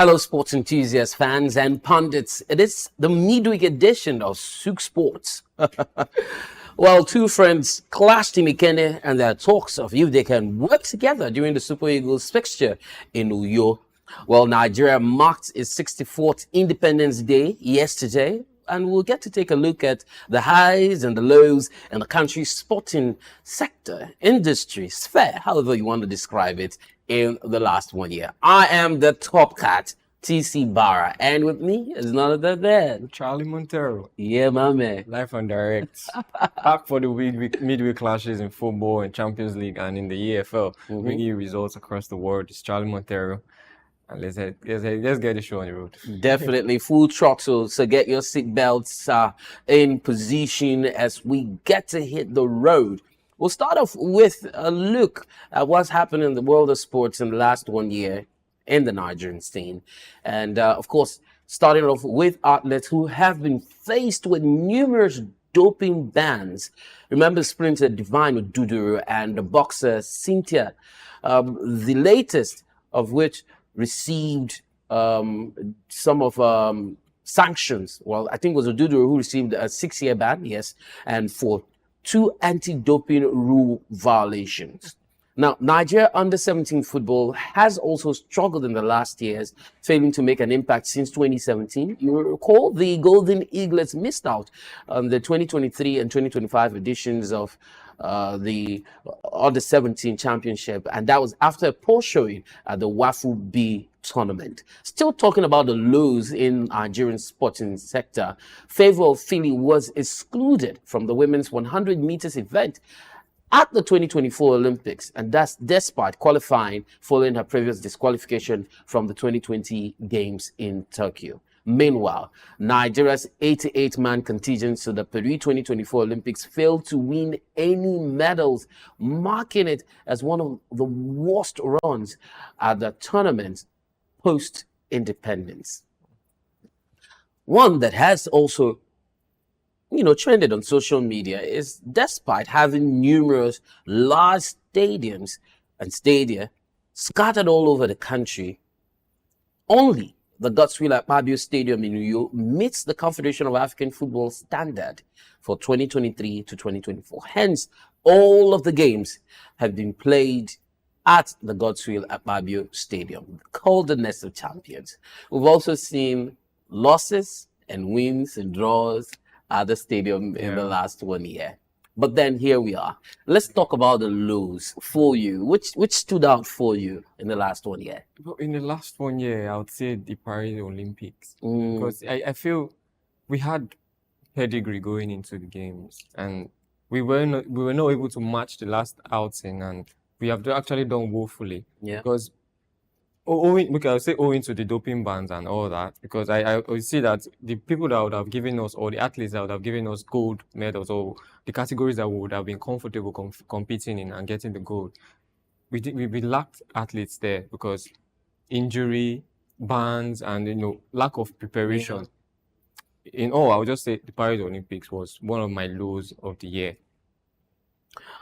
Hello, sports enthusiasts, fans, and pundits. It is the midweek edition of Souq Sports. Well, two friends clashed in Ikene, and there are talks of if they can work together during the Super Eagles fixture in Uyo. Well, Nigeria marked its 64th Independence Day yesterday, and we'll get to take a look at the highs and the lows in the country's sporting sector, industry, sphere, however you want to describe it, in the last 1 year. I am the top cat, Tici Barrah, and with me is none other than Charlie Montero. Yeah, my man. Live and direct. Back for the midweek clashes in football and Champions League and in the EFL. Bringing you results across the world. It's Charlie Montero. And let's get the show on the road. Definitely full throttle. So get your seatbelts in position as we get to hit the road. We'll start off with a look at what's happened in the world of sports in the last 1 year in the Nigerian scene. And of course, starting off with athletes who have been faced with numerous doping bans. Remember sprinter Divine Oduduru and the boxer Cynthia, the latest of which received some of sanctions. Well, I think it was Oduduru who received a 6-year ban, yes, and for 2 anti-doping rule violations. Now, Nigeria under-17 football has also struggled in the last years, failing to make an impact since 2017. You will recall the Golden Eaglets missed out on the 2023 and 2025 editions of the Under-17 Championship, and that was after a poor showing at the WAFU B tournament. Still talking about the lows in Nigerian sporting sector, Favour of Philly was excluded from the women's 100 meters event at the 2024 Olympics, and that's despite qualifying following her previous disqualification from the 2020 Games in Tokyo. Meanwhile, Nigeria's 88-man contingent to the Paris 2024 Olympics failed to win any medals, marking it as one of the worst runs at the tournament post-independence. One that has also trended on social media is despite having numerous large stadiums and stadia scattered all over the country, only the Godswill Akpabio Stadium in Uyo meets the Confederation of African Football standard for 2023 to 2024. Hence, all of the games have been played at the Godswill Akpabio Stadium, called the Nest of Champions. We've also seen losses and wins and draws at the stadium in the last 1 year. But then here we are. Let's talk about the lows for you. Which stood out for you in the last 1 year? In the last 1 year, I would say the Paris Olympics. Because I feel we had pedigree going into the games, and we were not able to match the last outing, and we have actually done woefully. Yeah. Because owing to the doping bans and all that, because I see that the people that would have given us, or the athletes that would have given us gold medals, or the categories that we would have been comfortable competing in and getting the gold, we lacked athletes there because injury, bans, and lack of preparation. Yeah. In all, I would just say the Paris Olympics was one of my lows of the year.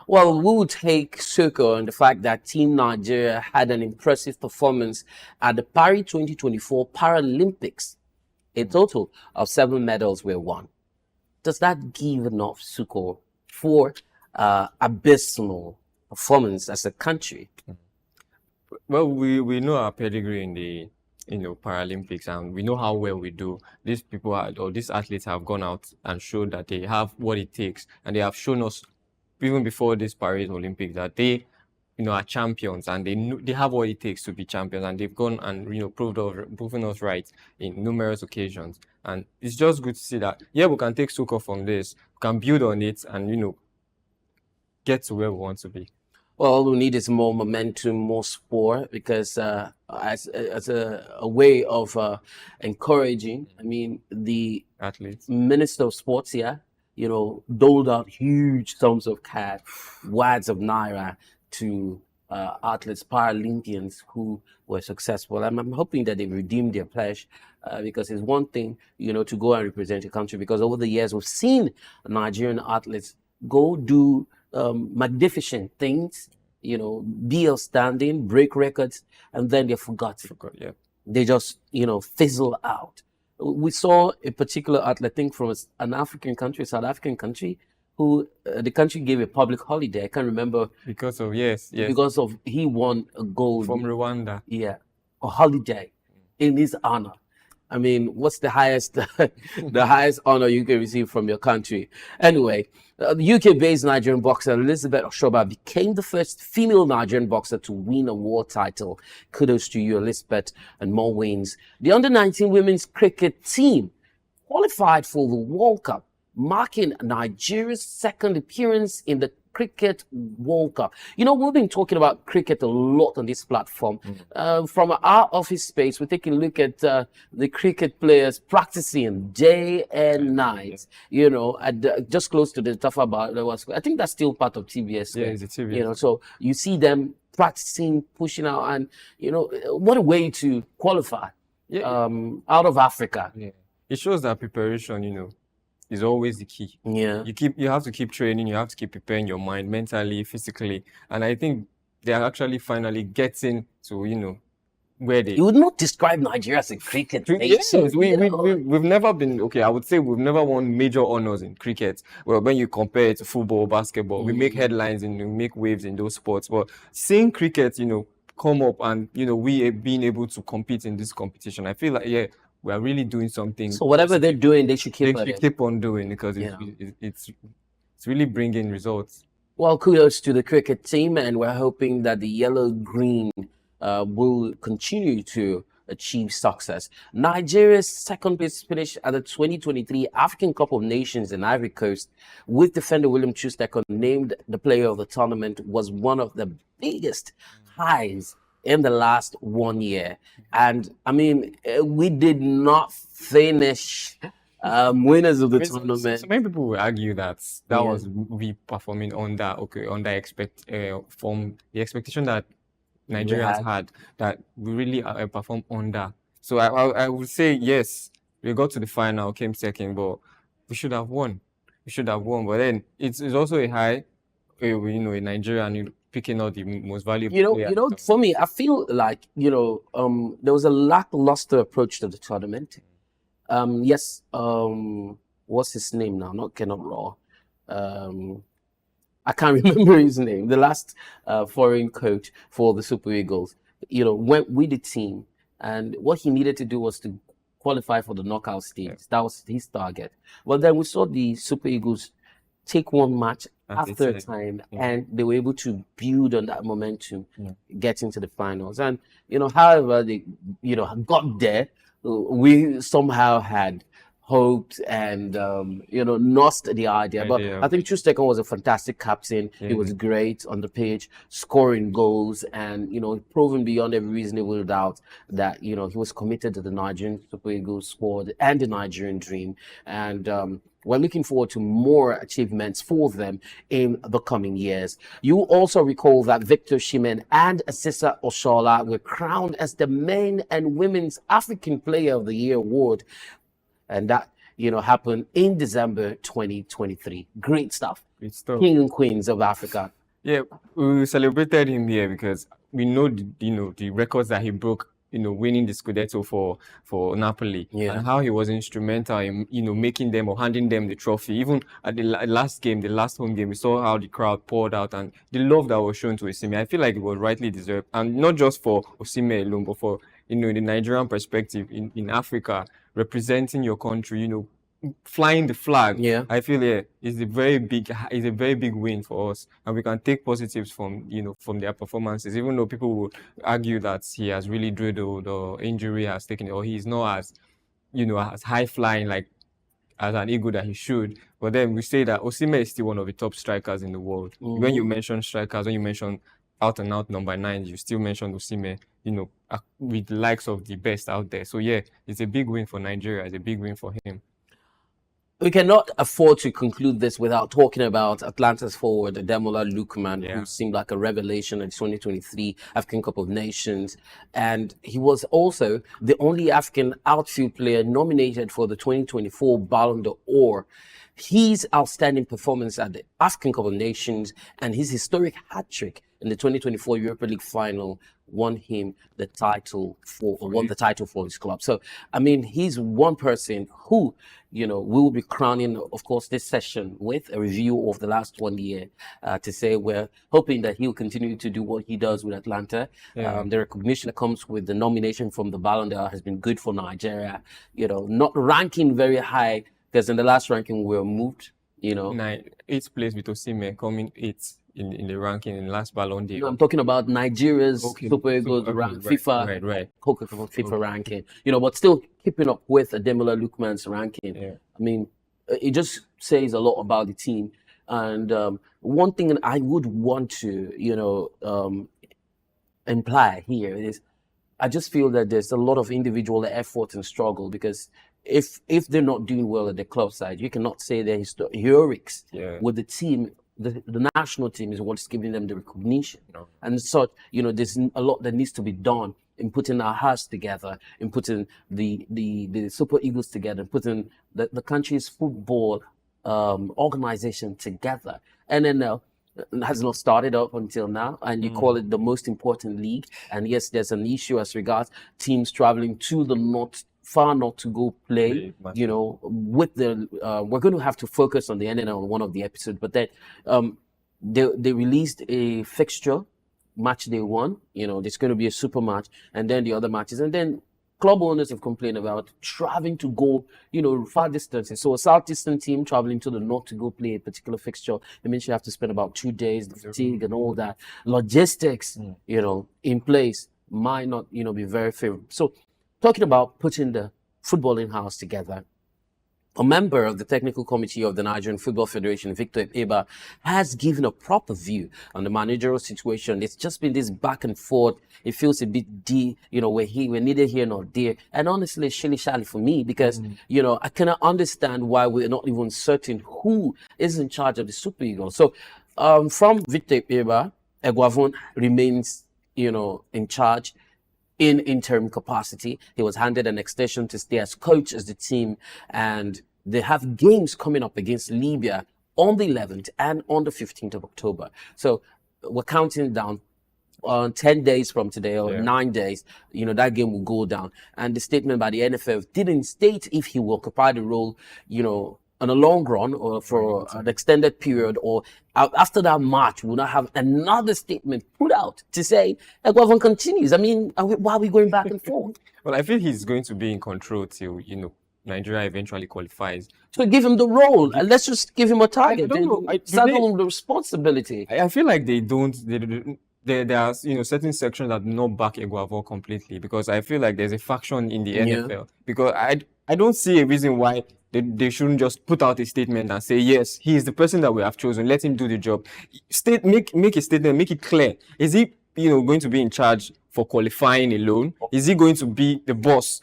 Well, we will take Souq on the fact that Team Nigeria had an impressive performance at the Paris 2024 Paralympics. A total of 7 medals were won. Does that give enough Souq for abysmal performance as a country? Well, we know our pedigree in the Paralympics, and we know how well we do. These athletes have gone out and showed that they have what it takes, and they have shown us even before this Paris Olympics that they are champions, and they have what it takes to be champions, and they've gone and proven us right in numerous occasions. And it's just good to see that we can take Souq from this, we can build on it, and get to where we want to be. Well, all we need is more momentum, more sport, because as a way of encouraging, the athletes, Minister of Sports here, doled out huge sums of cash, wads of naira to athletes, Paralympians who were successful. I'm hoping that they redeemed their pledge, because it's one thing, to go and represent a country, because over the years we've seen Nigerian athletes go do magnificent things, be outstanding, break records, and then they're forgotten. they just, fizzle out. We saw a particular athlete, I think from an African country, South African country, who the country gave a public holiday. I can't remember. Because of, Because of he won a gold. From Rwanda. Yeah, a holiday in his honor. I mean, what's the highest the highest honor you can receive from your country? Anyway, the UK-based Nigerian boxer Elizabeth Oshoba became the first female Nigerian boxer to win a world title. Kudos to you, Elizabeth, and more wins. The under-19 women's cricket team qualified for the World Cup, marking Nigeria's second appearance in the Cricket World Cup. We've been talking about cricket a lot on this platform. From our office space, we take a look at the cricket players practicing day and night. Just close to the Tafa Bar. I think that's still part of TBS. Yeah, it's a TBS. So you see them practicing, pushing out, and what a way to qualify out of Africa. Yeah, it shows that preparation, is always the key. Yeah. You have to keep training, you have to keep preparing your mind mentally, physically. And I think they are actually finally getting to, where they... You would not describe Nigeria as a cricket nation. Yes, we've never been, I would say we've never won major honors in cricket. Well, when you compare it to football, basketball, we make headlines and we make waves in those sports. But seeing cricket, come up and, we being able to compete in this competition, I feel like, we are really doing something. So whatever they're doing, they should keep on doing, because it's really bringing results. Well, kudos to the cricket team, and we're hoping that the yellow-green will continue to achieve success. Nigeria's second place finish at the 2023 African Cup of Nations in Ivory Coast, with defender William Troost-Ekong named the player of the tournament, was one of the biggest highs in the last 1 year. And I mean, we did not finish winners of the tournament. So many people will argue that was we performing under from the expectation that Nigerians had, that we really performed under. So I would say yes, we got to the final, came second, but we should have won. But then it's also a high, in Nigeria, and picking out the most valuable player. For me, I feel like, there was a lackluster approach to the tournament. What's his name now? Not Kenneth Raw. I can't remember his name. The last foreign coach for the Super Eagles, went with the team, and what he needed to do was to qualify for the knockout stage. Yeah. That was his target. Well, then we saw the Super Eagles take one match after a time, and they were able to build on that momentum, get into the finals. And, however they, got there, we somehow had hoped and, lost the idea. But I think Troost-Ekong was a fantastic captain. He was great on the pitch, scoring goals, and, proving beyond every reasonable doubt that, he was committed to the Nigerian Super Eagles squad and the Nigerian dream. And, we're looking forward to more achievements for them in the coming years. You also recall that Victor Shimen and Asisa Oshola were crowned as the Men and Women's African Player of the Year award. And that, happened in December 2023. Great stuff. King and Queens of Africa. Yeah, we celebrated him here because we know, the records that he broke, winning the Scudetto for Napoli, and how he was instrumental in, making them or handing them the trophy. Even at the last home game, we saw how the crowd poured out and the love that was shown to Osimhen. I feel like it was rightly deserved, and not just for Osimhen alone, but for, the Nigerian perspective in Africa, representing your country, flying the flag. I feel is a very big win for us, and we can take positives from their performances, even though people will argue that he has really drilled or injury has taken it, or he's not as as high flying like as an eagle that he should. But then we say that Osimhen is still one of the top strikers in the world. When you mention strikers, when you mention out and out number 9, you still mention Osimhen, with the likes of the best out there. So it's a big win for Nigeria. It's a big win for him. We cannot afford to conclude this without talking about Atlanta's forward, Ademola Lookman, who seemed like a revelation in 2023 African Cup of Nations. And he was also the only African outfield player nominated for the 2024 Ballon d'Or. his outstanding performance at the AFCON Cup of Nations and his historic hat-trick in the 2024 Europa League final won him the title won the title for his club. So, I mean, he's one person who, we will be crowning, of course, this session with a review of the last 1 year to say we're hoping that he'll continue to do what he does with Atlanta. Yeah. The recognition that comes with the nomination from the Ballon d'Or has been good for Nigeria, not ranking very high, because in the last ranking we were moved, 8th place with Osimhen coming 8th in the ranking in the last Ballon d'Or. I'm talking about Nigeria's Super Eagles rank, FIFA, right. FIFA ranking, but still keeping up with Ademola Lookman's ranking. Yeah. I mean, it just says a lot about the team. And one thing that I would want to, imply here is, I just feel that there's a lot of individual effort and struggle, because if they're not doing well at the club side, you cannot say they're heroics with the team. The national team is what's giving them the recognition. No. And so, there's a lot that needs to be done in putting our hearts together, in putting the Super Eagles together, putting the country's football organization together. NNL has not started up until now, and you call it the most important league. And yes, there's an issue as regards teams traveling to the far north to go play, with we're going to have to focus on the NNL on one of the episodes, but then they released a fixture, Matchday 1, there's going to be a super match, and then the other matches, and then club owners have complained about traveling to go, far distances. So a southeastern team traveling to the north to go play a particular fixture, it means you have to spend about 2 days, the fatigue and all that. Logistics, in place might not, be very favorable. So talking about putting the footballing house together, a member of the technical committee of the Nigerian Football Federation, Victor Boniface, has given a proper view on the managerial situation. It's just been this back and forth. It feels a bit we're neither here nor there. And honestly, it's shilly-shally for me, because, I cannot understand why we're not even certain who is in charge of the Super Eagles. So from Victor Boniface, Eguavon remains, in charge in interim capacity. He was handed an extension to stay as coach as the team, and they have games coming up against Libya on the 11th and on the 15th of October. So we're counting down on 10 days from today, or 9 days, that game will go down. And the statement by the NFF didn't state if he will occupy the role, on a long run or for an extended period, or after that match, we'll not have another statement put out to say Eguavon continues. I mean, why are we going back and forth? Well, I feel he's going to be in control till, Nigeria eventually qualifies. So give him the role, and let's just give him a target. Saddle him the responsibility. I feel like they don't. There are certain sections that do not back Eguavon completely, because I feel like there's a faction in the NFL. Because I don't see a reason why they shouldn't just put out a statement and say, yes, he is the person that we have chosen. Let him do the job. Make a statement, make it clear. Is he going to be in charge for qualifying alone? Is he going to be the boss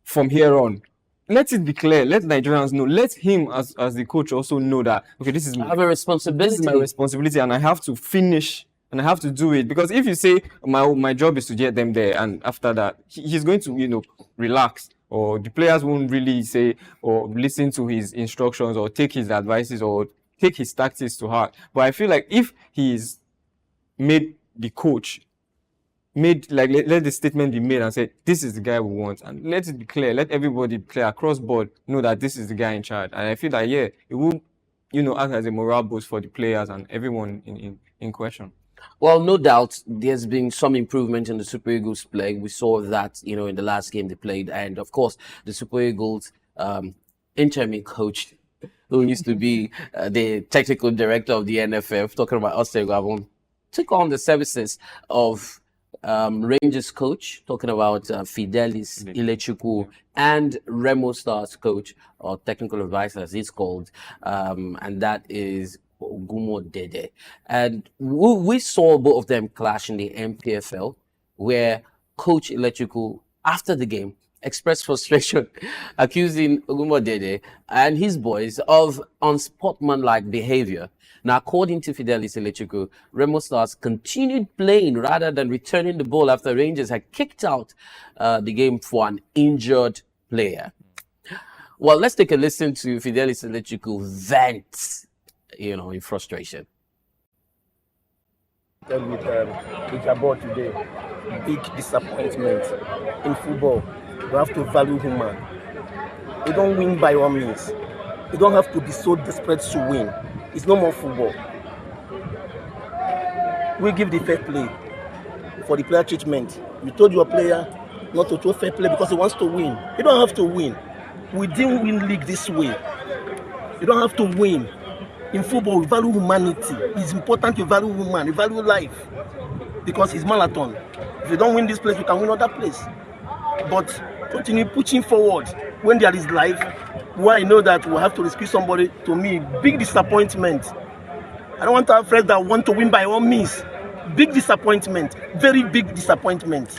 from here on? Let it be clear. Let Nigerians know. Let him, as the coach, also know that, okay, this is I have a responsibility. This is my responsibility, and I have to finish, and I have to do it. Because if you say my job is to get them there, and after that he's going to relax, or the players won't really say or listen to his instructions or take his advices or take his tactics to heart. But I feel like if he's made the coach, let the statement be made and say, this is the guy we want, and let it be clear, let everybody clear across board know that this is the guy in charge. And I feel that, it will, act as a morale boost for the players and everyone in question. Well, no doubt there's been some improvement in the Super Eagles play. We saw that, in the last game they played. And of course, the Super Eagles interim coach, who used to be the technical director of the NFF, talking about Ogunseilore, took on the services of Rangers coach, talking about Fidelis Ilechukwu, and Remo Stars coach, or technical advisor as he's called, and that is Ogunseilore. And we saw both of them clash in the MPFL, where Coach Ilechukwu, after the game, expressed frustration, accusing Ogunseilore and his boys of unsportsmanlike behavior. Now, according to Fidelis Ilechukwu, Remo Stars continued playing rather than returning the ball after Rangers had kicked out the game for an injured player. Well, let's take a listen to Fidelis Electrical vent, in frustration. With Jabor today, big disappointment in football. You have to value human. You don't win by all means. You don't have to be so desperate to win. It's no more football. We give the fair play for the player treatment. You told your player not to throw fair play because he wants to win. You don't have to win. We didn't win league this way. You don't have to win. In football, we value humanity. It's important to value human, you value life. Because it's marathon. If you don't win this place, you can win other place. But continue pushing forward when there is life. Where I know that we have to rescue somebody, to me, big disappointment. I don't want to have friends that want to win by all means. Big disappointment, very big disappointment.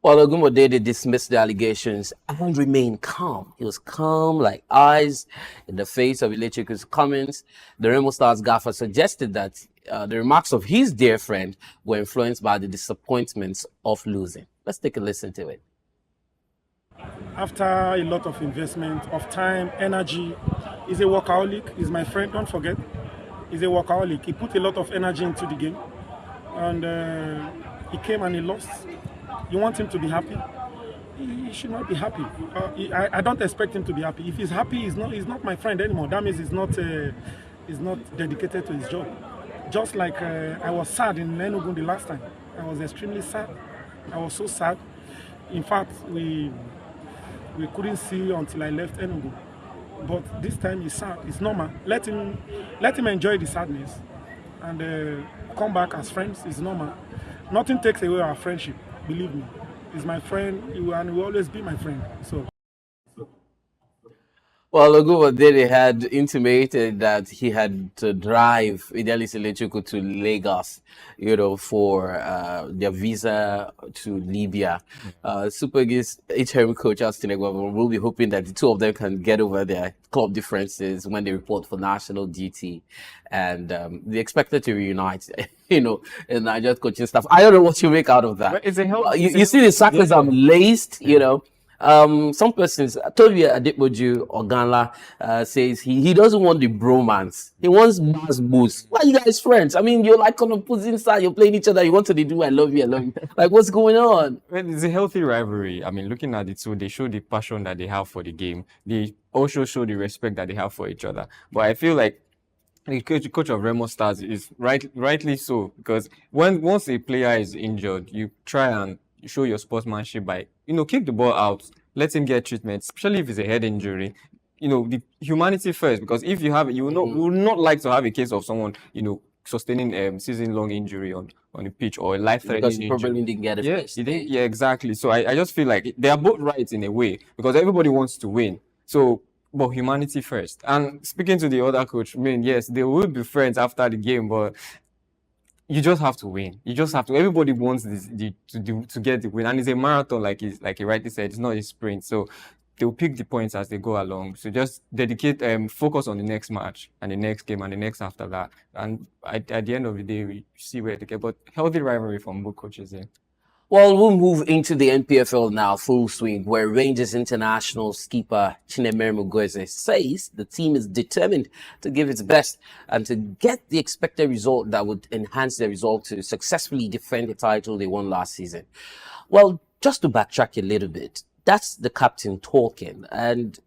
Well, Ogunseilore dismissed the allegations and remained calm. He was calm like eyes in the face of Electrical's comments. The Remo Stars gaffer suggested that the remarks of his dear friend were influenced by the disappointments of losing. Let's take a listen to it. After a lot of investment of time, energy, he's a workaholic. He's my friend, don't forget. He's a workaholic. He put a lot of energy into the game. And he came and he lost. You want him to be happy? He should not be happy. I don't expect him to be happy. If he's happy, he's not my friend anymore. That means he's not dedicated to his job. Just like I was sad in Enugu the last time. I was extremely sad. I was so sad. In fact, we couldn't see until I left Enugu. But this time he's sad. It's normal. Let him enjoy the sadness and come back as friends. It's normal. Nothing takes away our friendship. Believe me, he's my friend, and he will always be my friend. So. Well, Ogunseilore had intimated that he had to drive Fidelis Electrical to Lagos, for their visa to Libya. Super Eagles interim coach Austin Egwabo will be hoping that the two of them can get over their club differences when they report for national duty, and they expected to reunite. In Nigerian coaching staff. I don't know what you make out of that. It's a help. You see the sarcasm laced, some persons, Toby Adekboju Oganla says he doesn't want the bromance. He wants mass boost. Why are you guys friends? I mean, you're like on opposing side. You're playing each other. You want to do I love you, I love you. Like, what's going on? Well, it's a healthy rivalry. I mean, looking at it, so they show the passion that they have for the game. They also show the respect that they have for each other. But I feel like the coach of Remo Stars is rightly so, because once a player is injured, you try and show your sportsmanship by kick the ball out, let him get treatment, especially if it's a head injury. The humanity first, because if you have you would not like to have a case of someone sustaining season-long injury on the pitch or a life-threatening injury. Because you probably didn't get it. Yeah, exactly. So I just feel like they are both right in a way, because everybody wants to win. So. But humanity first. And speaking to the other coach, yes, they will be friends after the game, but you just have to win. You just have to. Everybody wants to get the win, and it's a marathon, like he rightly said. It's not a sprint. So they'll pick the points as they go along. So just dedicate, focus on the next match and the next game and the next after that. And at the end of the day, we see where they get. But healthy rivalry from both coaches here. Well, we'll move into the NPFL now, full swing, where Rangers international skipper Chinemere Mugueze says the team is determined to give its best and to get the expected result that would enhance their result to successfully defend the title they won last season. Well, just to backtrack a little bit, that's the captain talking. And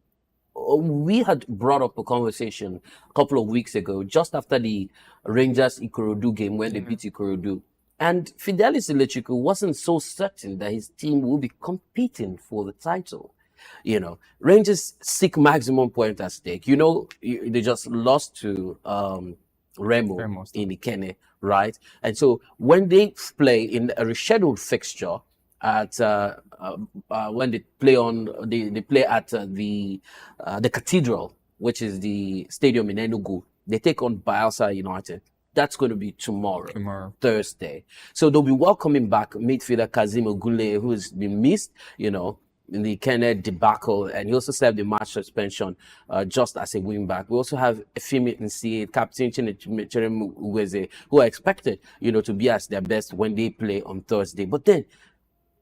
we had brought up a conversation a couple of weeks ago, just after the Rangers Ikorodu game when they beat Ikorodu. And Fidelis Electrical wasn't so certain that his team will be competing for the title. Rangers seek maximum point at stake. They just lost to Remo in Ikene, right? And so when they play in a rescheduled fixture at when they play at the Cathedral, which is the stadium in Enugu, they take on Bayelsa United. That's going to be tomorrow, Thursday. So they'll be welcoming back midfielder Kazim Ogunle, who has been missed, in the Kenneth debacle, and he also served the match suspension just as a wing back. We also have Efimi Nsie, Captain Chinemere Mugueze, who are expected, to be at their best when they play on Thursday. But then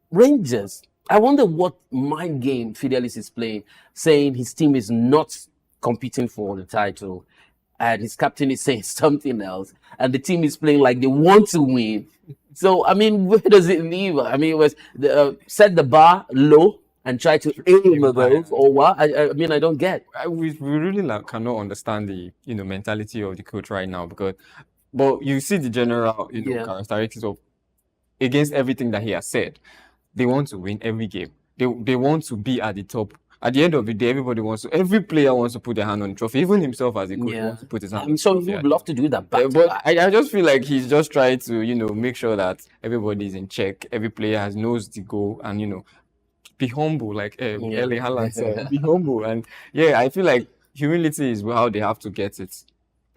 Rangers I wonder what mind game Fidelis is playing, saying his team is not competing for the title, and his captain is saying something else, and the team is playing like they want to win. So, I mean, where does it leave? I mean, it was set the bar low and try to aim above, or what? I mean, I don't get. We really cannot understand the mentality of the coach right now, but you see the general characteristics of against everything that he has said. They want to win every game. They want to be at the top. At the end of the day, every player wants to put their hand on the trophy. Even himself as a coach wants to put his hand on the so trophy. he would love to do that. But I just feel like he's just trying to, make sure that everybody is in check. Every player knows the goal and, be humble, like Erling Haaland said. Be humble. And I feel like humility is how they have to get it.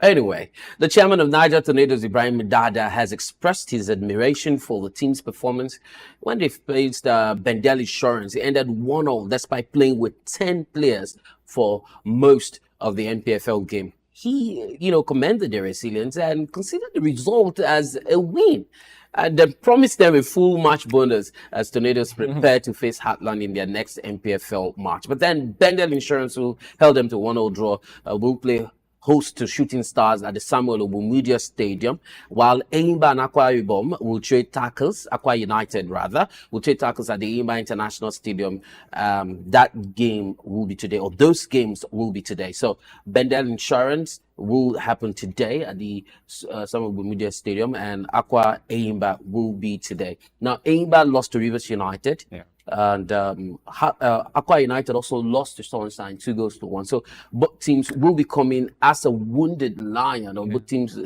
Anyway, the chairman of Niger Tornadoes, Ibrahim Dada, has expressed his admiration for the team's performance when they faced Bendel Insurance. It ended 1-0 despite playing with 10 players for most of the NPFL game. He, commended their resilience and considered the result as a win. And then promised them a full match bonus as Tornadoes prepare to face Heartland in their next NPFL match. But then Bendel Insurance, who held them to 1-0 draw, will play host to Shooting Stars at the Samuel Ogbumudia Stadium, while Enyimba and Akwa Ibom will trade tackles, Akwa United rather, will trade tackles at the Enyimba International Stadium. That game will be today, or those games will be today. So Bendel Insurance will happen today at the Samuel Ogbumudia Stadium, and Akwa Enyimba will be today. Now, Enyimba lost to Rivers United. Yeah. And Akwa United also lost to Sunshine 2-1. So both teams will be coming as a wounded lion, or both teams,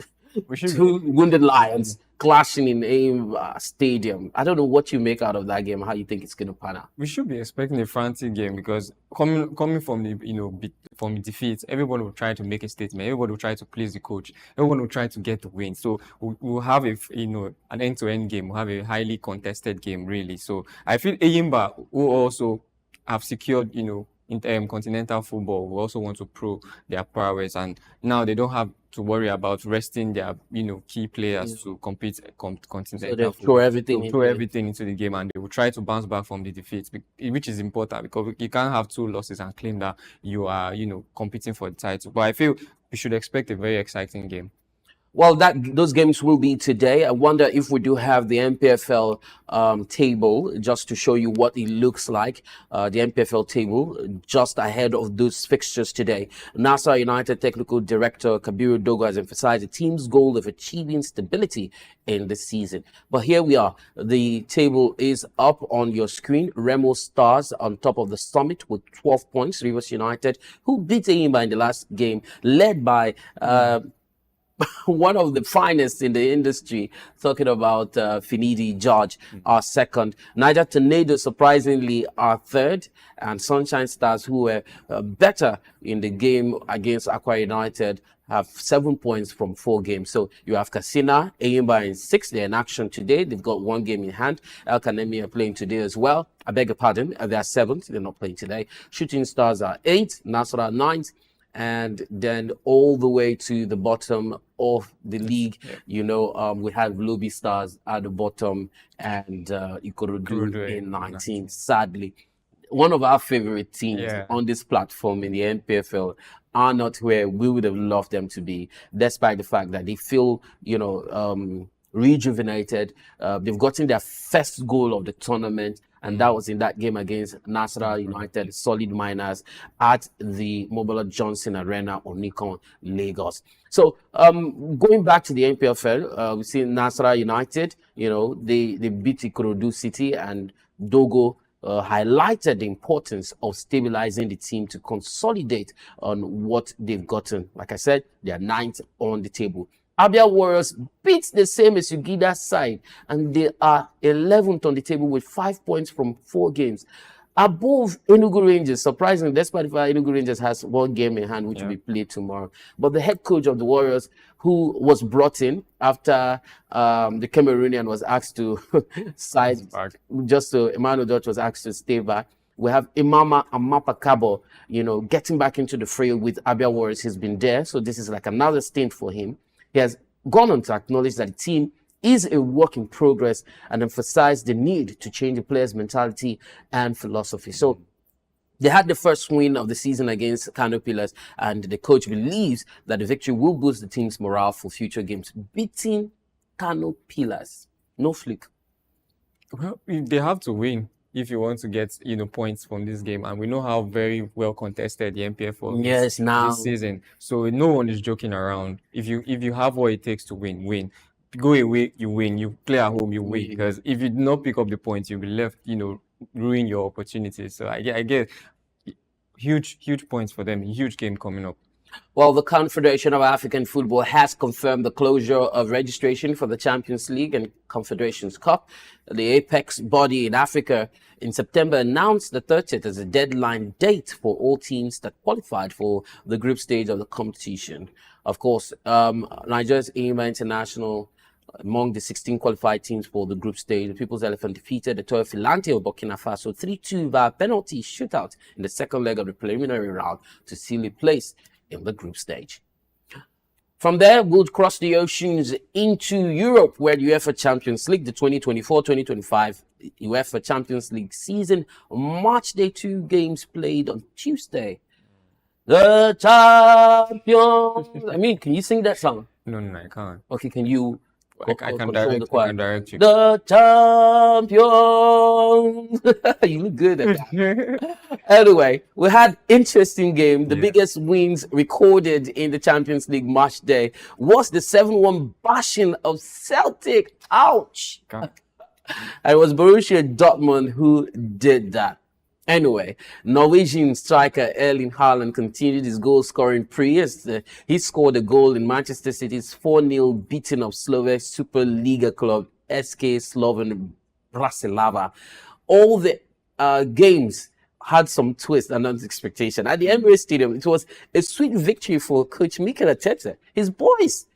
two wounded lions clashing in a stadium. I don't know what you make out of that game, how you think it's going to pan out. We should be expecting a frantic game because coming from the from the defeat, everybody will try to make a statement. Everybody will try to please the coach. Everyone will try to get the win. So we'll have an end-to-end game. We'll have a highly contested game, really. So I feel Enyimba will also have secured, in continental football, we also want to prove their prowess, and now they don't have to worry about resting their key players to compete continental football. Throw everything into the game, and they will try to bounce back from the defeat, which is important because you can't have 2 losses and claim that you are competing for the title. But I feel we should expect a very exciting game. Well, those games will be today. I wonder if we do have the NPFL table, just to show you what it looks like. The NPFL table just ahead of those fixtures today. Nasarawa United Technical Director Kabiru Dogo has emphasized the team's goal of achieving stability in the season. But here we are. The table is up on your screen. Remo Stars on top of the summit with 12 points. Rivers United, who beat Enyimba in the last game, led by one of the finest in the industry, talking about Finidi George, our second. Niger Tornadoes, surprisingly, our third. And Sunshine Stars, who were better in the game against Akwa United, have 7 points from 4 games. So you have Katsina, Enyimba in 6. They're in action today. They've got 1 game in hand. El Kanemi are playing today as well. I beg your pardon. They're 7th. They're not playing today. Shooting Stars are 8. Nasarawa 9th. And then all the way to the bottom of the league, we have Lobby Stars at the bottom and Ikorodu in 19th. Sadly, one of our favorite teams on this platform in the NPFL are not where we would have loved them to be, despite the fact that they feel, rejuvenated. They've gotten their first goal of the tournament, and that was in that game against Nasarawa United, Solid Miners, at the Mobile Johnson Arena on Nikon, Lagos. So going back to the NPFL, we see Nasarawa United, they beat Ikorodu City, and Dogo highlighted the importance of stabilizing the team to consolidate on what they've gotten. Like I said, they are 9th on the table. Abia Warriors beat the same as Ugida side, and they are 11th on the table with 5 points from 4 games. Above Enugu Rangers, surprisingly, despite the fact Enugu Rangers has 1 game in hand, which will be played tomorrow. But the head coach of the Warriors, who was brought in after the Cameroonian was asked to Emmanuel Dutch was asked to stay back. We have Imama Amapa Kabo, getting back into the fray with Abia Warriors. He's been there, so this is like another stint for him. He has gone on to acknowledge that the team is a work in progress and emphasized the need to change the players' mentality and philosophy. So they had the first win of the season against Kano Pillars, and the coach believes that the victory will boost the team's morale for future games. Beating Kano Pillars, no fluke. Well, they have to win if you want to get points from this game, and we know how very well contested the MPFL is this season. So no one is joking around. If you have what it takes to win. Go away, you win. You play at home, you win. Because if you do not pick up the points, you'll be left, ruin your opportunities. So I get huge points for them. Huge game coming up. Well, the Confederation of African Football has confirmed the closure of registration for the Champions League and Confederations Cup. The apex body in Africa in September announced the 30th as a deadline date for all teams that qualified for the group stage of the competition. Of course, Nigeria's AIMA International, among the 16 qualified teams for the group stage, the People's Elephant defeated the Toyo Filante of Burkina Faso 3-2 via penalty shootout in the second leg of the preliminary round to seal a place in the group stage. From there, we'll cross the oceans into Europe, where the UEFA Champions League, the 2024-2025 UEFA Champions League season, Matchday 2 games played on Tuesday. The champions. I mean, can you sing that song? No, I can't. Okay, can you? I can direct you. The champions. You look good at that. Anyway, we had interesting game. The biggest wins recorded in the Champions League match day was the 7-1 bashing of Celtic. Ouch. And it was Borussia Dortmund who did that. Anyway, Norwegian striker Erling Haaland continued his goal-scoring spree as he scored a goal in Manchester City's 4-0 beating of Slovak Superliga club SK Slovan Bratislava. All the games had some twist and expectation. At the Emirates Stadium, it was a sweet victory for coach Mikel Arteta. His boys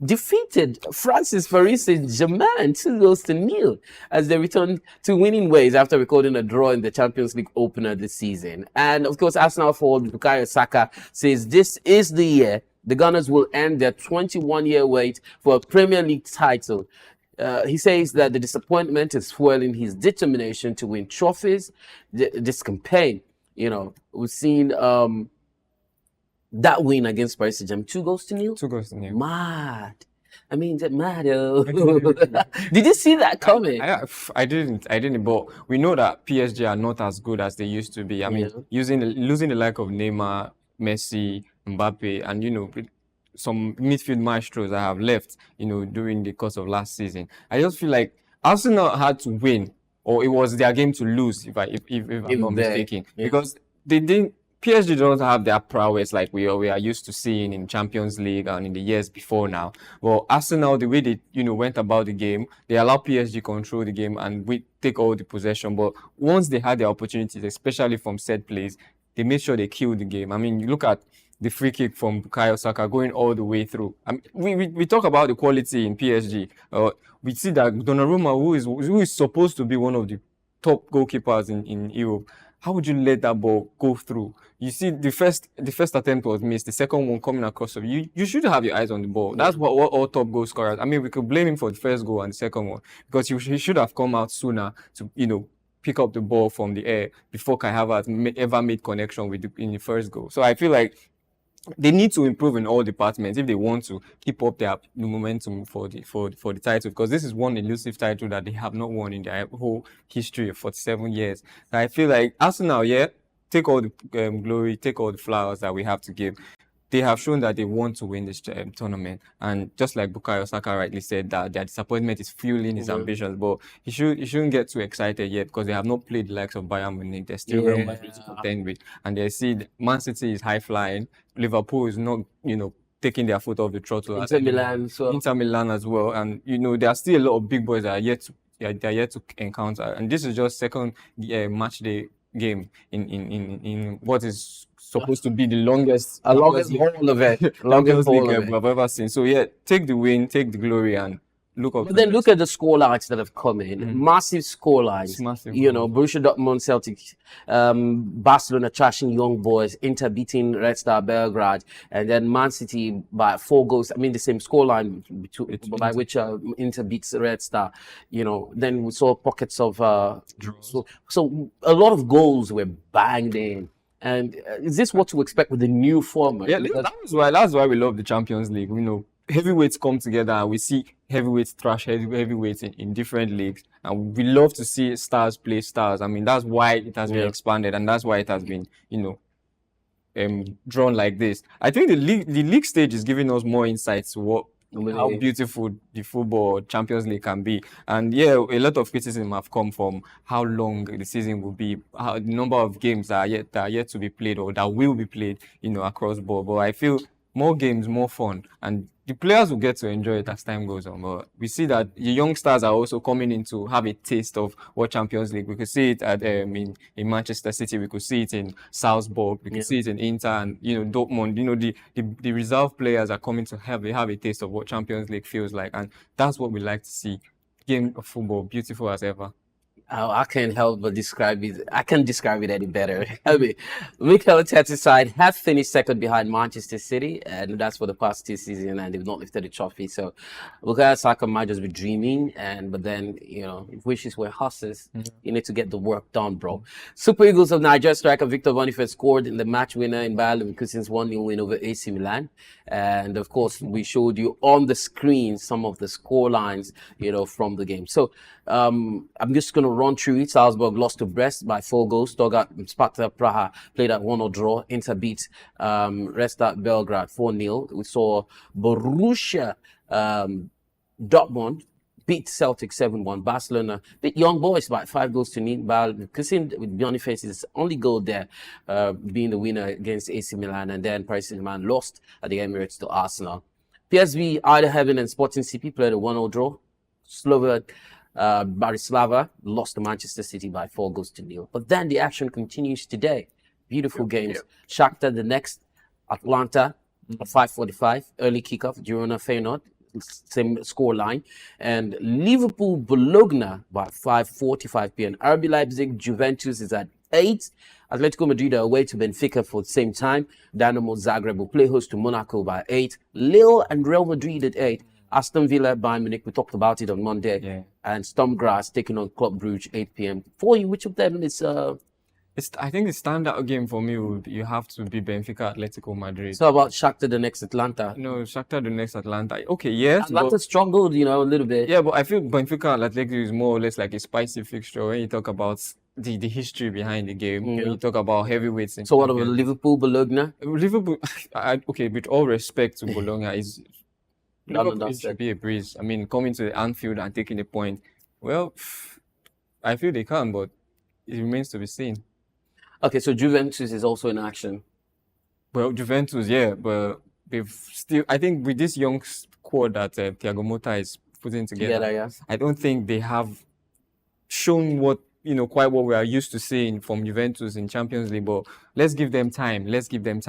defeated France's Paris Saint-Germain 2-0 as they returned to winning ways after recording a draw in the Champions League opener this season. And of course, Arsenal forward Bukayo Saka says this is the year the Gunners will end their 21-year wait for a Premier League title. He says that the disappointment is fueling his determination to win trophies. This campaign, we've seen that win against Paris Saint-Germain, 2-0. 2-0. Mad. I mean, that mad. Did you see that coming? I didn't. But we know that PSG are not as good as they used to be. I mean, losing the like of Neymar, Messi, Mbappe, and some midfield maestros that have left, during the course of last season. I just feel like Arsenal had to win, or it was their game to lose, if I'm not mistaken, because they didn't. PSG don't have their prowess like we are used to seeing in Champions League and in the years before now. Well, Arsenal, the way they went about the game, they allow PSG control the game and we take all the possession. But once they had the opportunities, especially from set plays, they made sure they killed the game. I mean, you look at the free kick from Bukayo Saka going all the way through. I mean, we talk about the quality in PSG. We see that Donnarumma, who is supposed to be one of the top goalkeepers in Europe, how would you let that ball go through? You see, the first attempt was missed. The second one coming across of you. You should have your eyes on the ball. That's what all top goal scorers. I mean, we could blame him for the first goal and the second one because he should have come out sooner to pick up the ball from the air before Kai Havertz ever made connection in the first goal. So I feel like they need to improve in all departments if they want to keep up their momentum for the title, because this is one elusive title that they have not won in their whole history of 47 years. So I feel like Arsenal, take all the glory, take all the flowers that we have to give. They have shown that they want to win this tournament, and just like Bukayo Saka rightly said, that their disappointment is fueling his ambitions. But he shouldn't get too excited yet because they have not played the likes of Bayern Munich. They're still very much to contend with, and they see Man City is high flying. Liverpool is not, taking their foot off the throttle. Inter Milan as well, and there are still a lot of big boys that are yet to encounter, and this is just second match day game in what is supposed to be the longest whole of it. Longest league I've ever seen. So take the win, take the glory, and look up. But then look at the score lines that have come in. Massive score lines. Massive You know, Borussia Dortmund, Celtic, Barcelona thrashing Young Boys, Inter beating Red Star Belgrade, and then Man City by 4 goals. I mean, the same score line by which Inter beats Red Star. You know, then we saw pockets of so a lot of goals were banged in. And is this what to expect with the new format? Yeah, that's why we love the Champions League. You know, heavyweights come together and we see heavyweights thrash heavyweights in different leagues, and we love to see stars play stars. I mean, that's why it has been expanded, and that's why it has been, you know, drawn like this. I think the league stage is giving us more insights to how beautiful the football Champions League can be. And yeah, a lot of criticism have come from how long the season will be, how the number of games that are yet to be played or that will be played, you know, across board. But I feel more games, more fun, and the players will get to enjoy it as time goes on. But we see that the young stars are also coming in to have a taste of what Champions League. We could see it at in Manchester City. We could see it in Salzburg. We could see it in Inter and, you know, Dortmund. You know, the reserve players are coming to have a taste of what Champions League feels like, and that's what we like to see. Game of football, beautiful as ever. I can't help but describe it. I can't describe it any better. I mean, Mikel Arteta's side have finished second behind Manchester City, and that's for the past 2 seasons, and they've not lifted the trophy. So, Bukayo Saka might just be dreaming, but then, you know, if wishes were horses, you need to get the work done, bro. Super Eagles of Nigeria striker Victor Boniface scored in the match winner in Bayer Leverkusen's 1-0 win over AC Milan, and of course, we showed you on the screen some of the score lines, you know, from the game. So, I'm just going to run through it. Salzburg lost to Brest by 4 goals. Stuttgart, Sparta Praha played at 1-0 draw. Inter beat Red Star Belgrade 4-0. We saw Borussia Dortmund beat Celtic 7-1. Barcelona beat Young Boys by 5 goals to 0. Leverkusen with Boniface's only goal there being the winner against AC Milan. And then Paris Saint-Germain lost at the Emirates to Arsenal. PSV, Eindhoven and Sporting CP played a 1-0 draw. Slovak Bratislava lost to Manchester City by 4 goals to 0. But then the action continues today. Beautiful games. Shakhtar the next, Atlanta at 5:45, early kickoff. Girona Feyenoord, same score line. And Liverpool Bologna by 5:45 p.m. RB Leipzig Juventus is at 8. Atletico Madrid are away to Benfica for the same time. Dynamo Zagreb will play host to Monaco by 8. Lille and Real Madrid at 8. Aston Villa, Bayern Munich, we talked about it on Monday. Yeah. And Sturm Graz taking on Club Brugge, 8 p.m. For you, which of them is... I think the standout game for me would you have to be Benfica Atletico Madrid. So about Shakhtar the next Atlanta? No, Shakhtar the next Atlanta. Okay, yes. Atlanta struggled, you know, a little bit. Yeah, but I feel Benfica Atletico is more or less like a spicy fixture when you talk about the history behind the game. When you talk about heavyweights. So what about Liverpool Bologna? Liverpool, okay, with all respect to Bologna, it should be a breeze. I mean, coming to the Anfield and taking a point, well, I feel they can, but it remains to be seen. Okay, so Juventus is also in action. Well, Juventus, yeah, but they've still, I think with this young squad that Thiago Motta is putting together, I don't think they have shown quite what we are used to seeing from Juventus in Champions League, but let's give them time. Let's give them,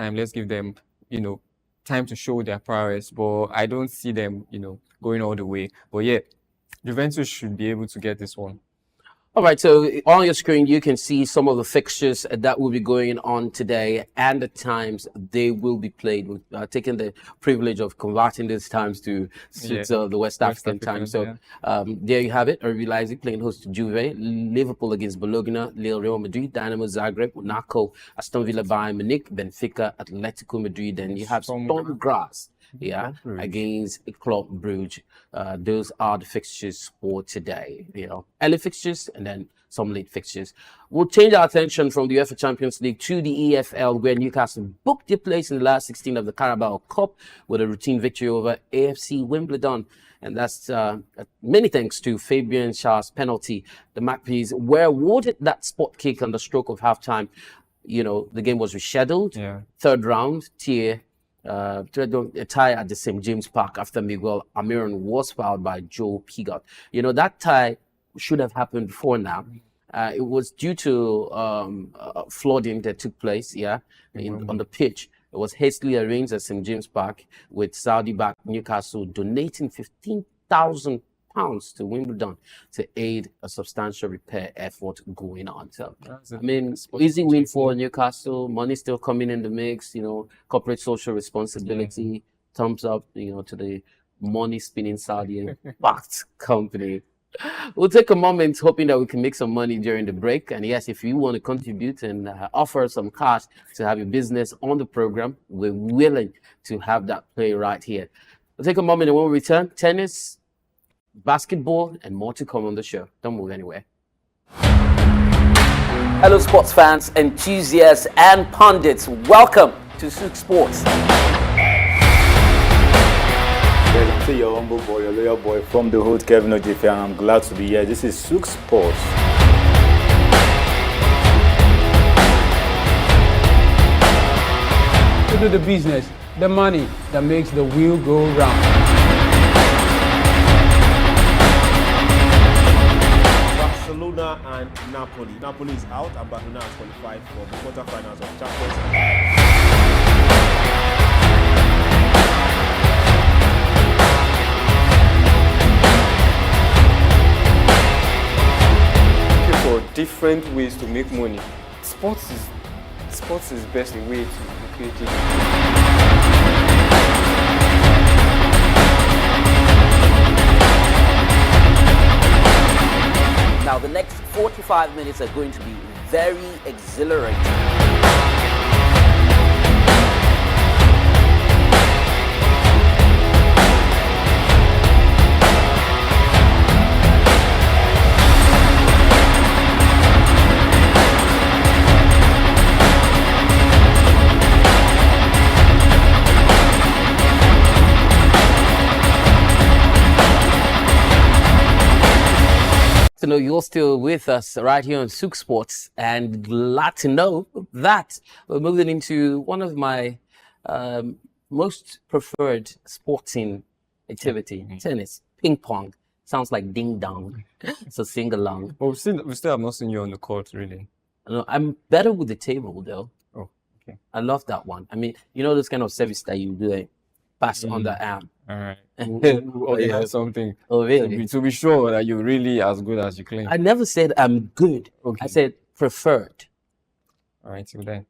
time to show their prowess, but I don't see them, going all the way. But yeah, Juventus should be able to get this one. All right, so on your screen, you can see some of the fixtures that will be going on today and the times they will be played. We've taken the privilege of converting these times to suit the West African time. So there you have it. RB Leipzig playing host to Juve, Liverpool against Bologna, Lille, Real Madrid, Dynamo Zagreb, Monaco, Aston Villa, Bayern Munich, Benfica, Atletico Madrid, and you have Sturm Graz. Against Club Brugge. Those are the fixtures for today. Early fixtures and then some late fixtures. We'll change our attention from the UEFA Champions League to the EFL, where Newcastle booked their place in the last 16 of the Carabao Cup with a routine victory over AFC Wimbledon. And that's many thanks to Fabian Schär's penalty. The Magpies were awarded that spot kick on the stroke of halftime. The game was rescheduled. Third round, a tie at the St. James Park after Miguel Almiron was fouled by Joe Pigot. That tie should have happened before now. It was due to flooding that took place, on the pitch. It was hastily arranged at St. James Park with Saudi-backed Newcastle donating £15,000 pounds to Wimbledon to aid a substantial repair effort going on. So, That's a I mean, sports easy win project. for Newcastle. Money still coming in the mix. Corporate social responsibility. Thumbs up, to the money spinning Saudi backed company. We'll take a moment hoping that we can make some money during the break. And yes, if you want to contribute and offer some cash to have your business on the program, we're willing to have that play right here. We'll take a moment and when we return, tennis, basketball, and more to come on the show. Don't move anywhere. Hello, sports fans, enthusiasts, and pundits. Welcome to Souq Sports. Well, to your humble boy, your loyal boy from the hood, Kevin Ojefe, and I'm glad to be here. This is Souq Sports. To do the business, the money that makes the wheel go round. Barcelona and Napoli. Napoli is out and Barcelona has qualified for the quarterfinals of Champions League. For different ways to make money. Sports is best way to create it. Now, the next 45 minutes are going to be very exhilarating. To know you're still with us right here on Souq Sports, and glad to know that we're moving into one of my most preferred sporting activity, tennis, ping pong. Sounds like ding dong, so sing along. But we still have not seen you on the court, really. No, I'm better with the table though. Oh, okay. I love that one. I mean, this kind of service that you do, pass on the arm. All right. And Organize something oh really? to be sure that you're really as good as you claim. I never said I'm good. Okay. I said preferred. All right, till then.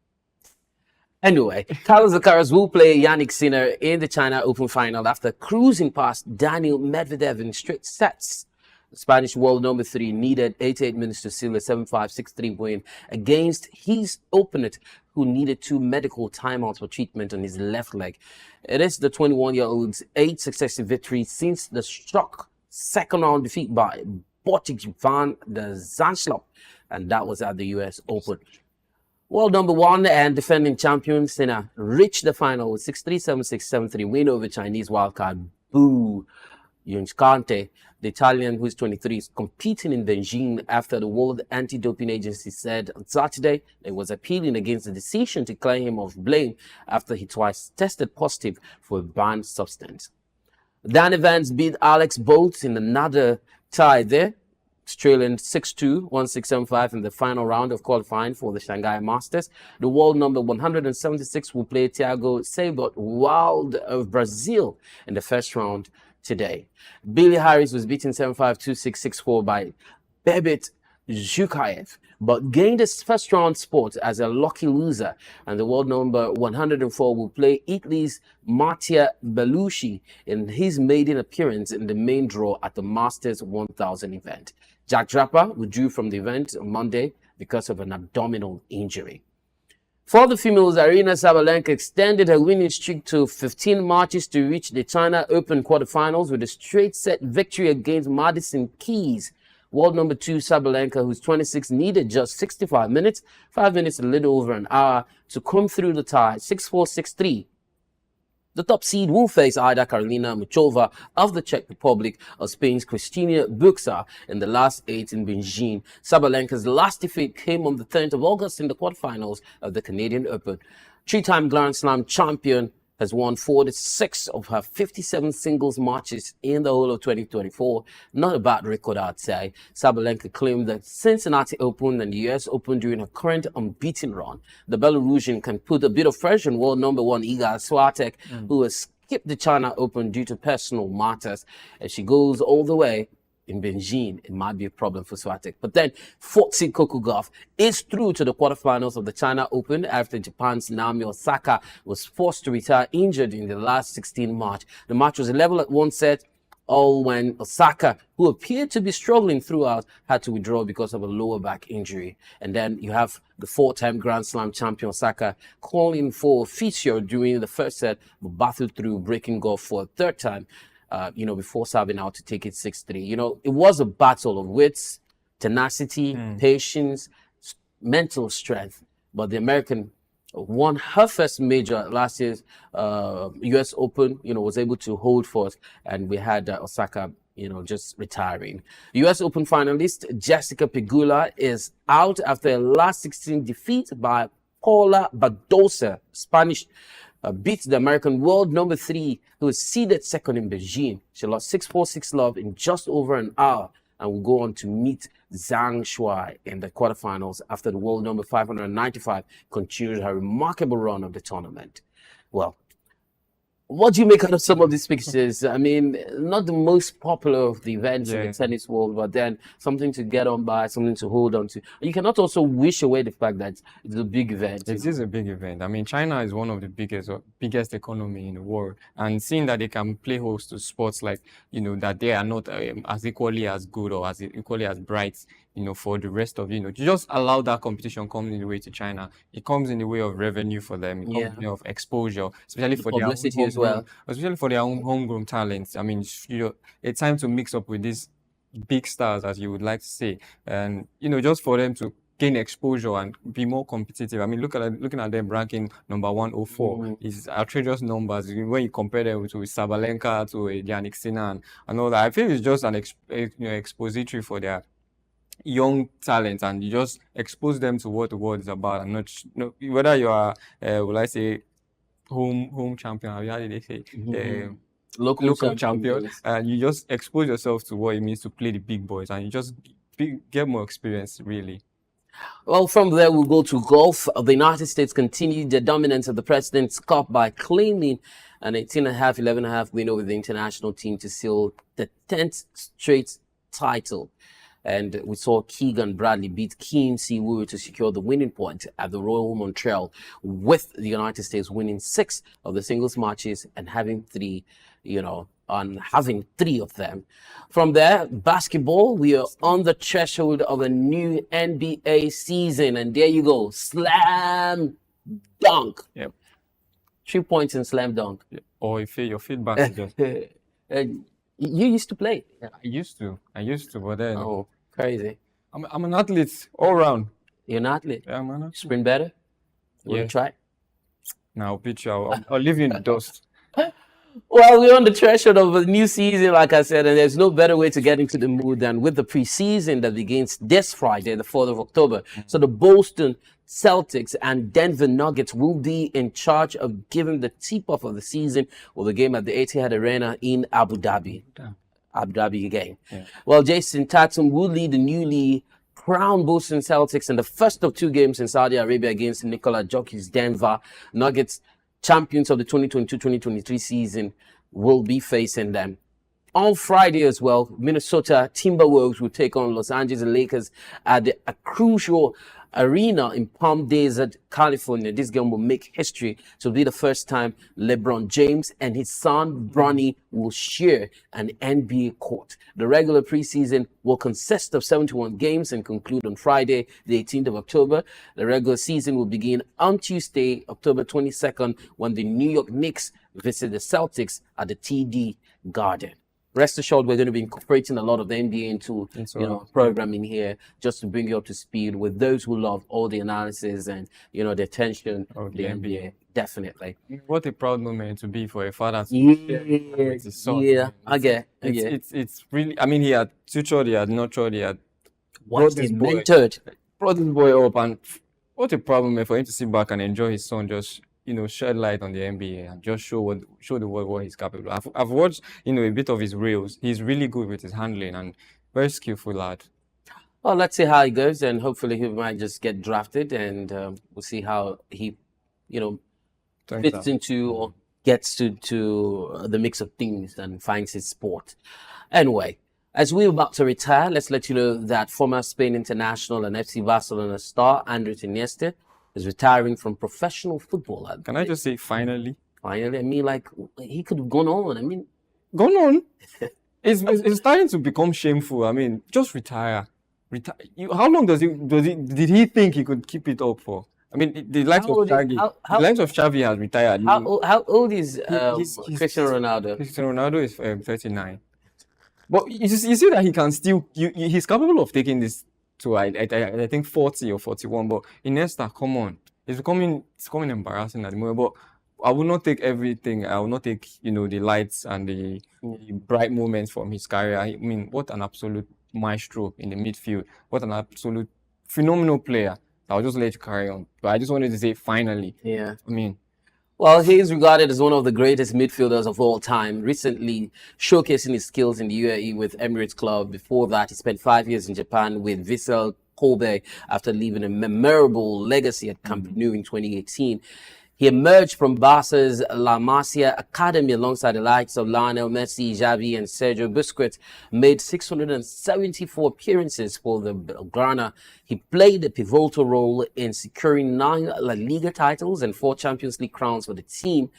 Anyway, Carlos Alcaraz will play Yannick Sinner in the China Open final after cruising past Daniel Medvedev in straight sets. The Spanish world number 3 needed 88 minutes to seal a 7-5, 6-3 win against his opponent, who needed 2 medical timeouts for treatment on his left leg. It is the 21-year-old's 8th successive victory since the shock second-round defeat by Botic van der Zandschulp, and that was at the US Open. World number 1 and defending champion Sinner reached the final with 6-3, 7-6, 7-3 win over Chinese wildcard Bu Yunskante. The Italian, who is 23, is competing in Beijing after the World Anti-Doping Agency said on Saturday it was appealing against the decision to clear him of blame after he twice tested positive for a banned substance. Dan Evans beat Alex Bolt in another tie there, Australian 6-2, 1-6-7-5 in the final round of qualifying for the Shanghai Masters. The world number 176 will play Thiago Seyboth Wild of Brazil in the first round today. Billy Harris was beaten 7-5, 2-6, 6-4 by Bebet Zhukaev, but gained his first round spot as a lucky loser, and the world number 104 will play Italy's Mattia Bellucci in his maiden appearance in the main draw at the Masters 1000 event. Jack Draper withdrew from the event on Monday because of an abdominal injury. For the females, Aryna Sabalenka extended her winning streak to 15 matches to reach the China Open quarterfinals with a straight set victory against Madison Keys. World number 2 Sabalenka, who's 26, needed just 65 minutes, 5 minutes, a little over an hour, to come through the tie, 6-4, 6-3. The top seed will face either Karolina Muchova of the Czech Republic or Spain's Cristina Buxa in the last 8 in Beijing. Sabalenka's last defeat came on the 10th of August in the quarterfinals of the Canadian Open. 3-time Grand Slam champion has won 46 of her 57 singles matches in the whole of 2024. Not a bad record, I'd say. Sabalenka claimed the Cincinnati Open and the US Open during her current unbeaten run. The Belarusian can put a bit of pressure on world number 1 Iga Swiatek, who has skip the China Open due to personal matters. If she goes all the way in Beijing, it might be a problem for Swiatek. But then, Foxy Coco Gauff is through to the quarterfinals of the China Open after Japan's Naomi Osaka was forced to retire injured in the last 16 March. The match was level at one set, all when Osaka, who appeared to be struggling throughout, had to withdraw because of a lower back injury. And then you have the four-time Grand Slam champion Osaka calling for physio during the first set, but battled through, breaking Gauff for a third time, before serving out to take it 6-3. It was a battle of wits, tenacity, patience, mental strength. But the American won her first major last year's US Open, was able to hold forth, and we had Osaka, just retiring. US Open finalist Jessica Pegula is out after a last 16 defeat by Paula Badosa, Spanish. Beat the American world number 3, who is seeded second in Beijing. She lost 6-4, 6-love in just over an hour and will go on to meet Zhang Shuai in the quarterfinals after the world number 595 continued her remarkable run of the tournament. Well, what do you make out of some of these pictures? I mean, not the most popular of the events in the tennis world, but then something to get on by, something to hold on to. You cannot also wish away the fact that it's a big event. It is a big event. I mean, China is one of the biggest economy in the world, and seeing that they can play host to sports like, that they are not as equally as good or as equally as bright, for the rest of, to just allow that competition come in the way to China. It comes in the way of revenue for them. It comes in the way of exposure, especially for their publicity as well. Especially for their own homegrown talents. I mean, it's time to mix up with these big stars, as you would like to say, and just for them to gain exposure and be more competitive. I mean, looking at them ranking number 104 is outrageous numbers when you compare them to Sabalenka, to Jannik Sinner and all that. I feel it's just an expository for their young talent, and you just expose them to what the world is about, and not whether you are, will I say, home champion, how did they say? Local champion, and you just expose yourself to what it means to play the big boys, and you just get more experience, really. Well, from there, we'll go to golf. The United States continued their dominance of the President's Cup by claiming an 18.5, 11.5 win over the international team to seal the 10th straight title. And we saw Keegan Bradley beat Keane Siwoo to secure the winning point at the Royal Montreal, with the United States winning 6 of the singles matches and having 3 of them. From there, basketball, we are on the threshold of a new NBA season. And there you go, slam dunk. Yep. 3 points in slam dunk. Or if your feedback is just... You used to play? Yeah, I used to, but then... Oh, crazy. I'm an athlete all round. You're an athlete? Yeah, I'm an athlete. Sprint better? You want to try? No, I'll pitch you. I'll leave you in the dust. Well, we're on the threshold of a new season, like I said, and there's no better way to get into the mood than with the preseason that begins this Friday, the 4th of October. So the Boston Celtics and Denver Nuggets will be in charge of giving the tip-off of the season with a game at the Etihad Arena in Abu Dhabi. Abu Dhabi again. Yeah. Well, Jason Tatum will lead the newly crowned Boston Celtics in the first of 2 games in Saudi Arabia against Nikola Jokic's Denver Nuggets. Champions of the 2022-2023 season will be facing them. On Friday as well, Minnesota Timberwolves will take on Los Angeles Lakers at the Crucial Arena in Palm Desert, California. This game will make history. So it'll be the first time LeBron James and his son Bronny will share an NBA court. The regular preseason will consist of 71 games and conclude on Friday, the 18th of October. The regular season will begin on Tuesday, October 22nd, when the New York Knicks visit the Celtics at the TD Garden. Rest assured, we're going to be incorporating a lot of the NBA into programming here, just to bring you up to speed with those who love all the analysis and the attention of the NBA. Definitely. What a proud moment to be for a father to with his son. Yeah, I get. It's really. I mean, he had tutored, he had nurtured, he had brought his boy up, and what a proud moment for him to sit back and enjoy his son just shed light on the NBA and just show the world what he's capable of. I've watched, a bit of his reels. He's really good with his handling and very skillful lad. Well, let's see how it goes, and hopefully he might just get drafted, and we'll see how he, fits into gets to the mix of things and finds his sport. Anyway, as we're about to retire, let's let you know that former Spain international and FC Barcelona star Andres Iniesta is retiring from professional football. Can I just say finally? Finally, I mean, like, he could have gone on. I mean, gone on. It's starting to become shameful. I mean, just retire. How long did he think he could keep it up for? I mean, the likes of Xavi has retired. How old is Cristiano Ronaldo? Cristiano Ronaldo is 39. But you see that he can still, he's capable of taking this to, I think, 40 or 41. But Iniesta, come on. It's becoming embarrassing at the moment. But I will not take everything. I will not take, the lights and the bright moments from his career. I mean, what an absolute maestro in the midfield. What an absolute phenomenal player. I'll just let you carry on. But I just wanted to say finally. Yeah. I mean, well, he is regarded as one of the greatest midfielders of all time, recently showcasing his skills in the UAE with Emirates Club. Before that, he spent 5 years in Japan with Vissel Kobe after leaving a memorable legacy at Camp Nou in 2018. He emerged from Barca's La Masia Academy alongside the likes of Lionel Messi, Xavi, and Sergio Busquets, made 674 appearances for the Blaugrana. He played a pivotal role in securing 9 La Liga titles and 4 Champions League crowns for the team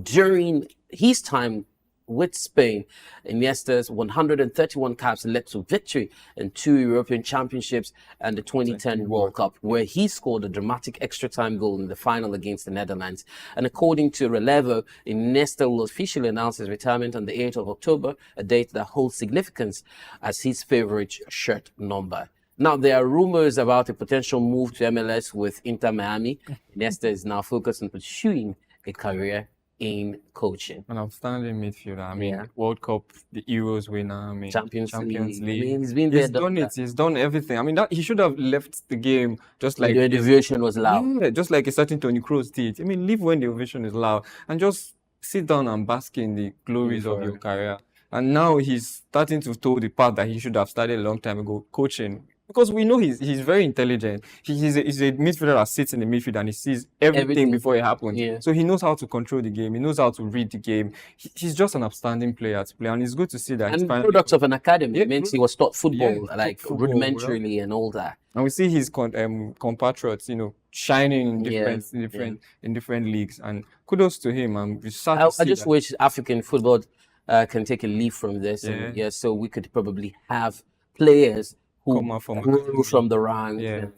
during his time with Spain. Iniesta's 131 caps led to victory in 2 European Championships and the 2010 World Cup, where he scored a dramatic extra-time goal in the final against the Netherlands. And according to Relevo, Iniesta will officially announce his retirement on the 8th of October, a date that holds significance as his favorite shirt number. Now, there are rumors about a potential move to MLS with Inter Miami. Iniesta is now focused on pursuing a career in coaching. An outstanding midfielder. I mean, World Cup, the Euros winner. I mean, Champions League. League. I mean, he's been there. He's done it. He's done everything. I mean, he should have left the game just like the ovation was loud. Yeah, just like a certain Toni Kroos did. I mean, leave when the ovation is loud and just sit down and bask in the glories of your career. And now he's starting to toe the path that he should have started a long time ago, coaching. Because we know he's very intelligent. He's a midfielder that sits in the midfield and he sees everything before it happens. Yeah. So he knows how to control the game. He knows how to read the game. He's just an outstanding player to play. And it's good to see that. And products of an academy. Yeah, It means he was taught football, football, rudimentarily and all that. And we see his compatriots, shining in different leagues. And kudos to him. And I just wish African football can take a leaf from this. Yeah. And, so we could probably have players who come out from the ranks. Yeah. And,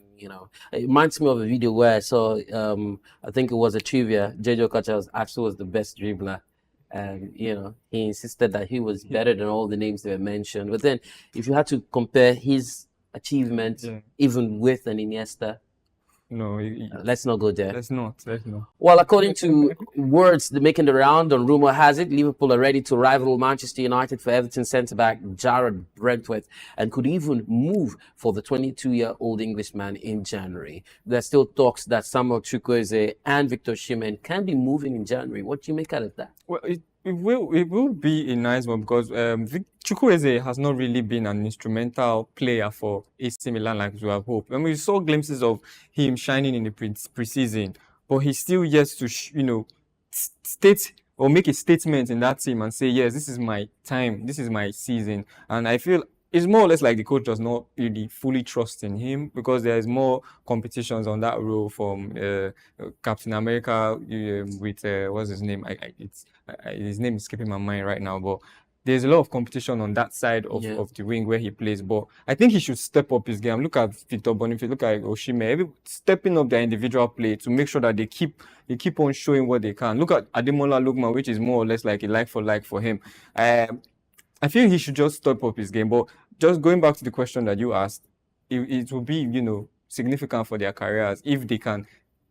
it reminds me of a video where I saw, I think it was a trivia. J.J. Okocha actually was the best dribbler. And, he insisted that he was better than all the names that were mentioned. But then if you had to compare his achievements, even with an Iniesta, no, let's not go there. Let's not. Well, according to words making the round, and rumor has it, Liverpool are ready to rival Manchester United for Everton centre-back Jared Brentworth and could even move for the 22-year-old Englishman in January. There's still talks that Samuel Chukwueze and Victor Osimhen can be moving in January. What do you make out of that? Well, it will be a nice one because Chukwueze has not really been an instrumental player for AC Milan like we have hoped. And we saw glimpses of him shining in the preseason, but he's still yet to, state or make a statement in that team and say, yes, this is my time, this is my season. And I feel it's more or less like the coach does not really fully trust in him because there is more competitions on that role from Captain America with what's his name? His name is skipping my mind right now, but there's a lot of competition on that side of the wing where he plays. But I think he should step up his game. Look at Victor Boniface, look at Osimhen, stepping up their individual play to make sure that they keep on showing what they can. Look at Ademola Lookman, which is more or less like a like for him. I feel he should just step up his game. But just going back to the question that you asked, it will be, significant for their careers if they can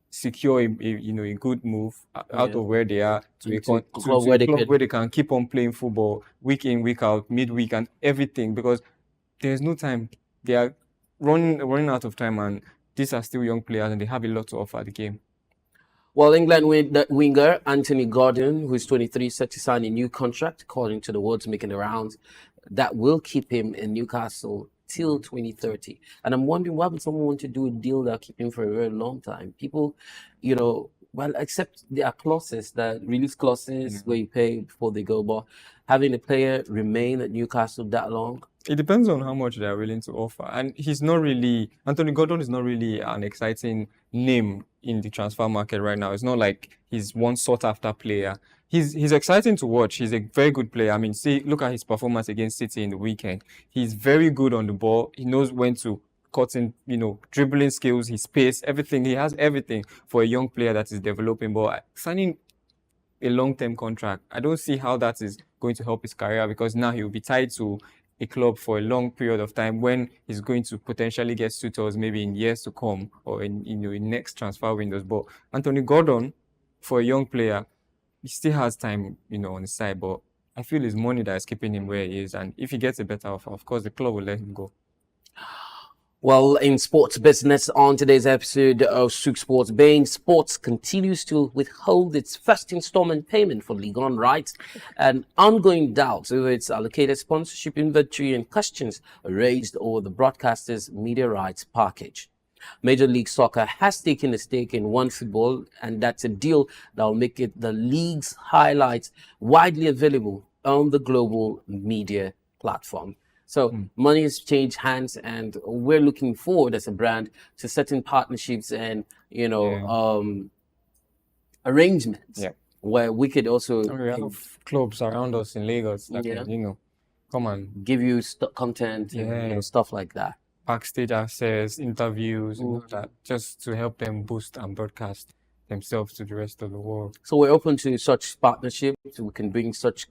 secure a good move out of where they are to a club where they can keep on playing football week in, week out, midweek and everything, because there's no time. They are running out of time, and these are still young players and they have a lot to offer the game. Well, England winger Anthony Gordon, who is 23, set to sign a new contract, according to the words making the rounds, that will keep him in Newcastle till 2030. And I'm wondering, why would someone want to do a deal that'll keep him for a very long time? People, Well, except there are clauses, that release clauses where you pay before they go. But having a player remain at Newcastle that long, It depends on how much they are willing to offer. And Anthony Gordon is not really an exciting name in the transfer market right now. It's not like he's one sought after player. He's exciting to watch. He's a very good player. I mean, look at his performance against City in the weekend. He's very good on the ball. He knows when to cut in, dribbling skills, his pace, everything. He has everything for a young player that is developing. But signing a long-term contract, I don't see how that is going to help his career, because now he'll be tied to a club for a long period of time when he's going to potentially get suitors maybe in years to come or in next transfer windows. But Anthony Gordon, for a young player, he still has time, on the side. But I feel it's money that is keeping him where he is. And if he gets a better offer, of course, the club will let him go. well, in sports business, on today's episode of Souq Sports, beIN Sports continues to withhold its first installment payment for League One rights, and ongoing doubts over its allocated sponsorship inventory and questions raised over the broadcaster's media rights package. Major League Soccer has taken a stake in OneFootball, and that's a deal that will make it the league's highlights widely available on the global media platform. So money has changed hands, and we're looking forward as a brand to certain partnerships and, arrangements where we could also We have clubs around us in Lagos that can, come and give you content and stuff like that. backstage access, interviews, that, just to help them boost and broadcast themselves to the rest of the world. So we're open to such partnerships. We can bring such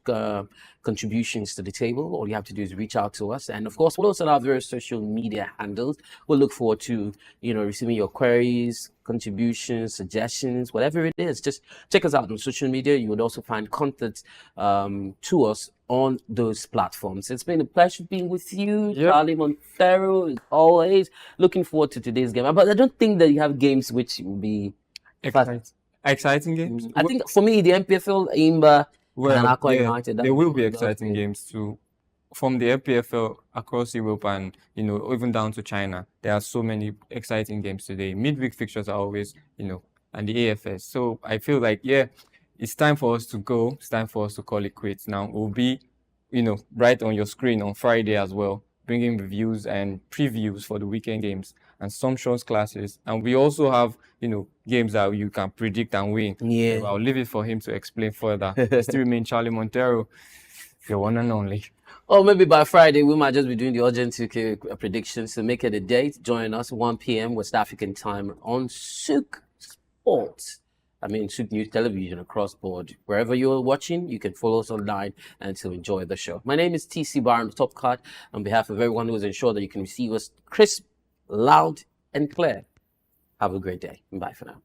contributions to the table. All you have to do is reach out to us. And of course, we'll also have various social media handles. We'll look forward to, receiving your queries, contributions, suggestions, whatever it is. Just check us out on social media. You would also find content to us on those platforms. It's been a pleasure being with you, Charlie Montero, as always. Looking forward to today's game. But I don't think that you have games which will be exciting games. I think for me, the MPFL, Imba, and Aqua United. There will be exciting games too. From the MPFL across Europe and, even down to China, there are so many exciting games today. Midweek fixtures are always, and the AFS. So I feel like, it's time for us to go. It's time for us to call it quits. Now, we'll be, right on your screen on Friday as well, bringing reviews and previews for the weekend games and sumptuous classes. And we also have, games that you can predict and win. Yeah. So I'll leave it for him to explain further. Still remain Charlie Montero, your one and only. Or maybe by Friday, we might just be doing the urgent 2K predictions. So make it a date. Join us 1 p.m. West African time on Souq Sports. Souq News Television across board. Wherever you're watching, you can follow us online and to enjoy the show. My name is Tici Barrah. I'm the top card. On behalf of everyone who has ensured that you can receive us crisp, loud, and clear. Have a great day. Bye for now.